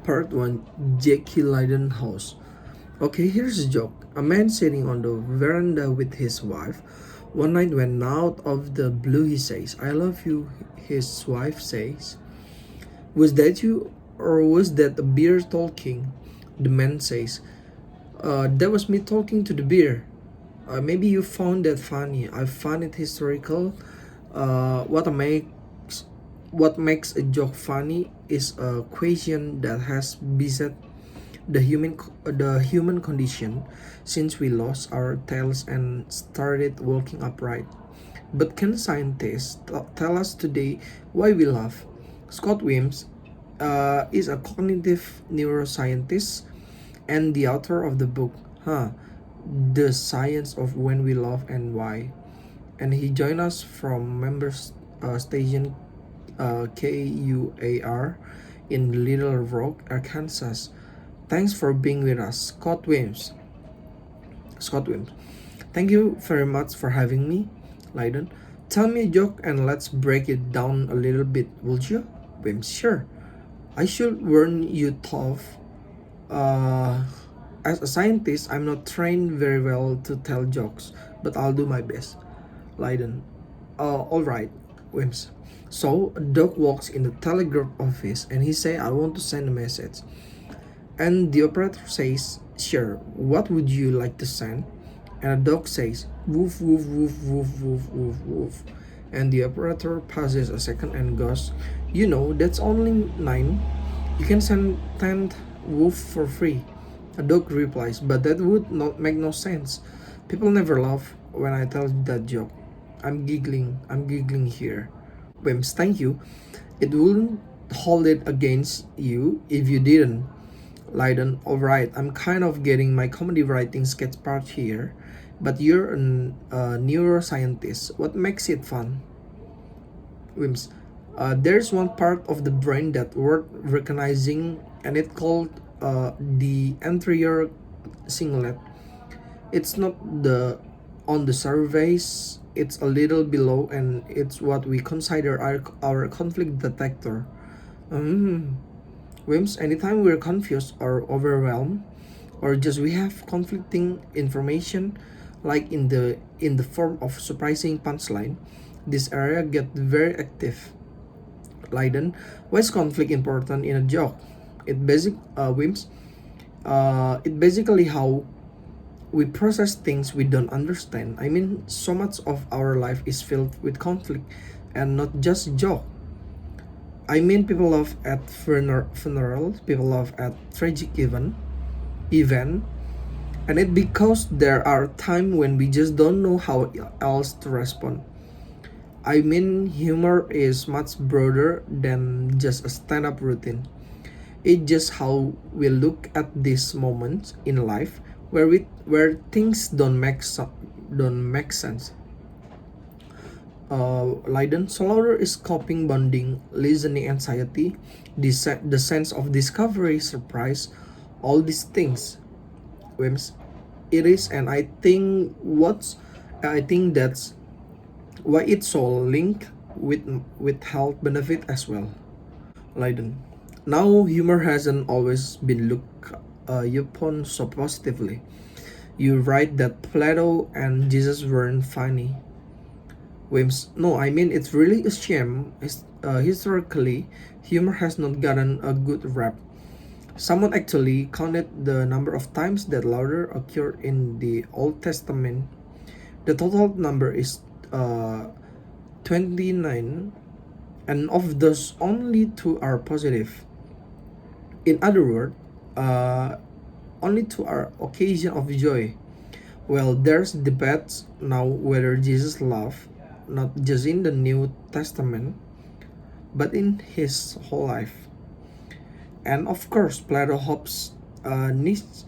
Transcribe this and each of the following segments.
Part 1, Jackie Leiden House. Okay, here's a joke. A man sitting on the veranda with his wife. One night when out of the blue he says, I love you. His wife says, was that you or was that the beer talking? The man says, that was me talking to the beer. Maybe you found that funny. I found it historical. What makes a joke funny is a question that has beset the human condition since we lost our tails and started walking upright. But can scientists tell us today why we laugh? Scott Williams is a cognitive neuroscientist and the author of the book, The Science of When We Laugh and Why. And he joined us from station KUAR in Little Rock, Arkansas. Thanks for being with us, Scott Williams. Scott Williams. Thank you very much for having me, Leiden. Tell me a joke and let's break it down a little bit, would you? Williams, sure. I should warn you tough. As a scientist, I'm not trained very well to tell jokes, but I'll do my best. Leiden. Alright, Williams. So, a dog walks in the telegraph office and he say, I want to send a message. And the operator says, sure, what would you like to send? And a dog says, woof, woof, woof, woof, woof, woof, woof. And the operator pauses a second and goes, you know, that's only 9. You can send 10 woof for free. A dog replies, but that would not make no sense. People never laugh when I tell that joke. I'm giggling here. Wims, thank you. It wouldn't hold it against you if you didn't. Leiden, alright, I'm kind of getting my comedy writing sketch part here, but you're a neuroscientist. What makes it fun? Wims, there's one part of the brain that worth recognizing, and it's called the anterior cingulate. It's not the on the surface, it's a little below, and it's what we consider our conflict detector. Wims, anytime we're confused or overwhelmed, or just we have conflicting information, like in the form of surprising punchline, this area get very active. Leiden, why is conflict important in a joke? Wims, it basically how we process things we don't understand. I mean, so much of our life is filled with conflict, and not just joke. I mean, people laugh at funerals, people laugh at tragic event, and it because there are times when we just don't know how else to respond. I mean, humor is much broader than just a stand-up routine. It's just how we look at these moments in life where things don't make sense. Leiden, so louder is coping, bonding, listening, anxiety, the sense of discovery, surprise, all these things. Wims, it is, and I think that's why it's so linked with health benefit as well. Leiden, now humor hasn't always been looked upon so positively. You write that Plato and Jesus weren't funny. Wims, no, I mean it's really a shame. Historically, humor has not gotten a good rap. Someone actually counted the number of times that laughter occurred in the Old Testament. The total number is 29, and of those, only 2 are positive. In other words, only 2 are occasion of joy. Well, there's debates now whether Jesus laughed, not just in the New Testament, but in his whole life. And of course, Plato hopes Nietzsche,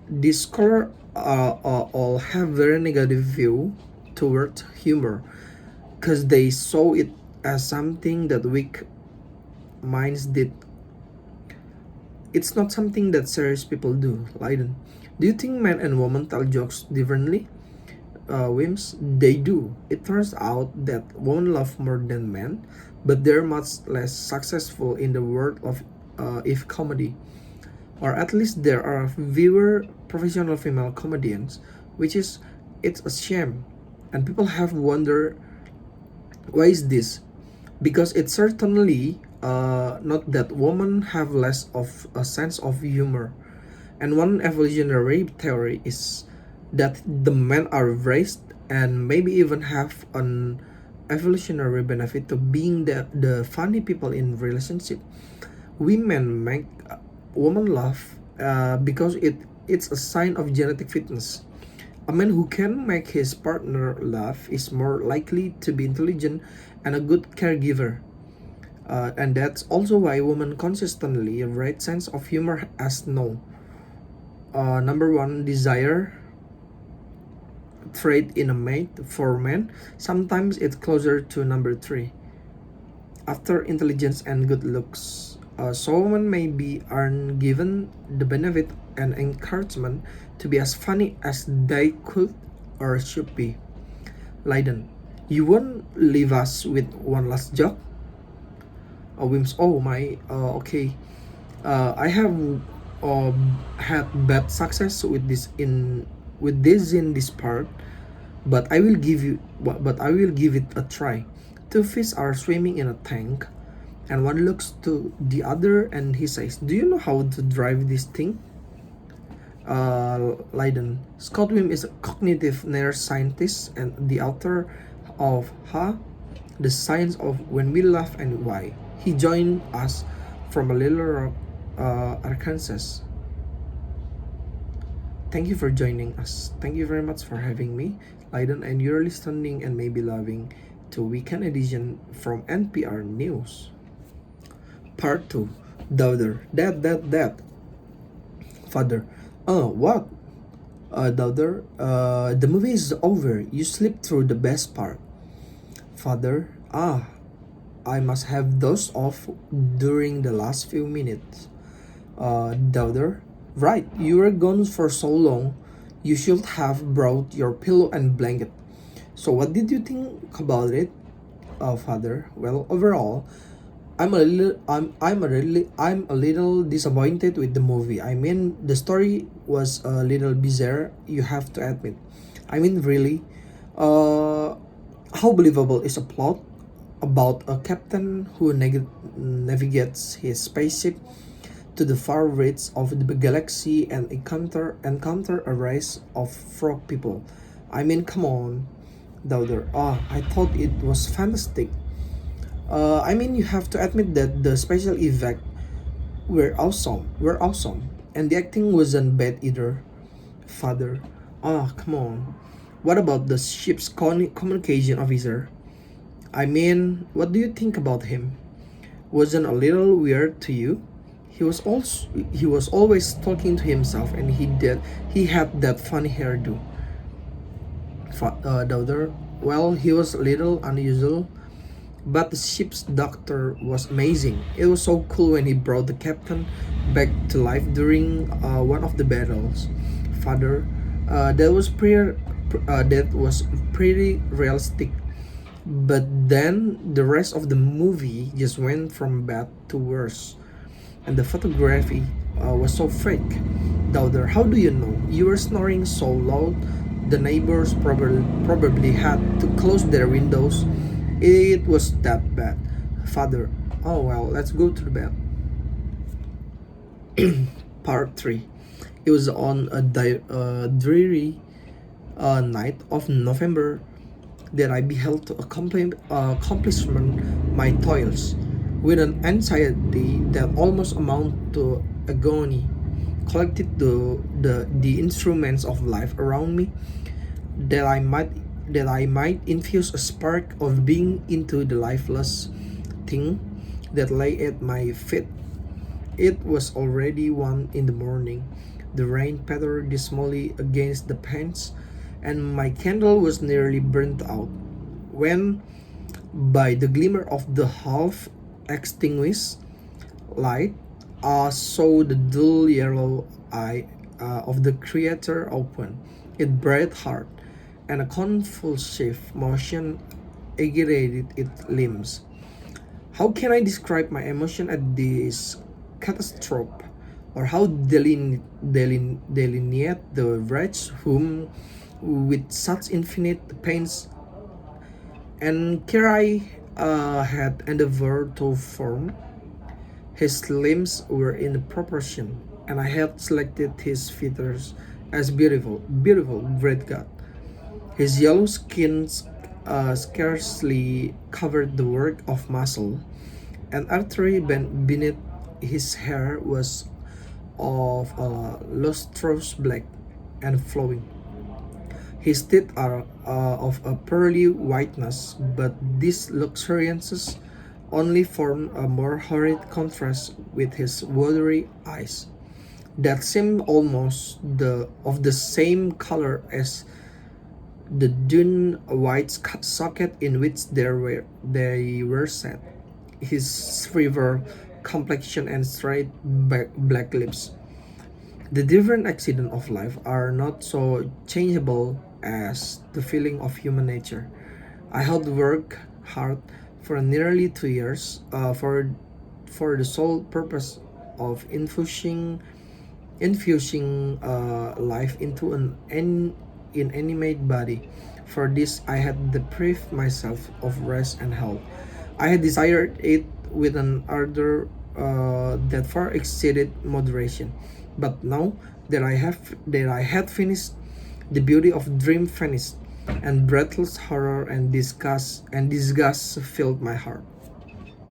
these scholars all have very negative view towards humor, because they saw it as something that weak minds did. It's not something that serious people do. Leiden, do you think men and women tell jokes differently? Wims, they do. It turns out that women laugh more than men, but they're much less successful in the world of if comedy, or at least there are fewer professional female comedians, which is it's a shame, and people have wondered why is this? Because it's certainly not that women have less of a sense of humor. And one evolutionary theory is that the men are raised and maybe even have an evolutionary benefit to being the funny people in relationship. Women make women laugh because it's a sign of genetic fitness. A man who can make his partner laugh is more likely to be intelligent and a good caregiver. And that's also why women consistently rate sense of humor as no. Number one, desire trait in a mate for men. Sometimes it's closer to number three. After intelligence and good looks, so women may be aren't given the benefit and encouragement to be as funny as they could or should be. Leiden, you won't leave us with one last joke? Wims, oh my, okay. I have had bad success with this in this part, but I will give it a try. Two fish are swimming in a tank, and one looks to the other and he says, "Do you know how to drive this thing?" Leiden. Scott Wim is a cognitive neuroscientist and the author of The Science of When We Laugh and Why. He joined us from Little Rock, Arkansas. Thank you for joining us. Thank you very much for having me, Leiden, and you're listening and maybe loving to Weekend Edition from NPR News. Part 2. Daughter. Dad. Father. Oh, what? Daughter, the movie is over. You slipped through the best part. Father, I must have dozed off during the last few minutes. Daughter, right, you were gone for so long. You should have brought your pillow and blanket. So what did you think about it? Father, well, overall, I'm a little disappointed with the movie. I mean, the story was a little bizarre. You have to admit. I mean, really, uh, how believable is a plot about a captain who navigates his spaceship to the far reaches of the galaxy and encounter a race of frog people? I mean, come on, daughter. I thought it was fantastic. I mean, you have to admit that the special effect were awesome, and the acting wasn't bad either. Father, come on. What about the ship's communication officer? I mean, what do you think about him? Wasn't a little weird to you? He was always talking to himself, and he had that funny hairdo. Daughter, well, he was a little unusual, but the ship's doctor was amazing. It was so cool when he brought the captain back to life during one of the battles. Father, that was pretty realistic. But then the rest of the movie just went from bad to worse, and the photography was so fake. Daughter, how do you know? You were snoring so loud, the neighbors probably had to close their windows. It was that bad. Father, oh well, let's go to the bed. Part 3. It was on a dreary night of November that I beheld to accomplishment my toils with an anxiety that almost amounted to agony. Collected the instruments of life around me that I might infuse a spark of being into the lifeless thing that lay at my feet. It was already 1 in the morning. The rain pattered dismally against the panes, and my candle was nearly burnt out. When, by the glimmer of the half extinguished light, I saw the dull yellow eye of the creature open. It breathed hard, and a convulsive motion agitated its limbs. How can I describe my emotion at this catastrophe, or how delineate the wretch whom, with such infinite pains and care had endeavored to form. His limbs were in proportion, and I had selected his features as beautiful, beautiful, great God. His yellow skin scarcely covered the work of muscle, and artery beneath his hair was of a lustrous black and flowing. His teeth are of a pearly whiteness, but these luxuriances only form a more horrid contrast with his watery eyes, that seemed almost the same color as the dun white socket in which they were set. His fever complexion and straight black lips. The different accidents of life are not so changeable as the feeling of human nature. I had worked hard for nearly 2 years for the sole purpose of infusing life into an inanimate body. For this, I had deprived myself of rest and health. I had desired it with an ardor that far exceeded moderation. But now that I had finished, the beauty of dream vanished, and breathless horror and disgust filled my heart.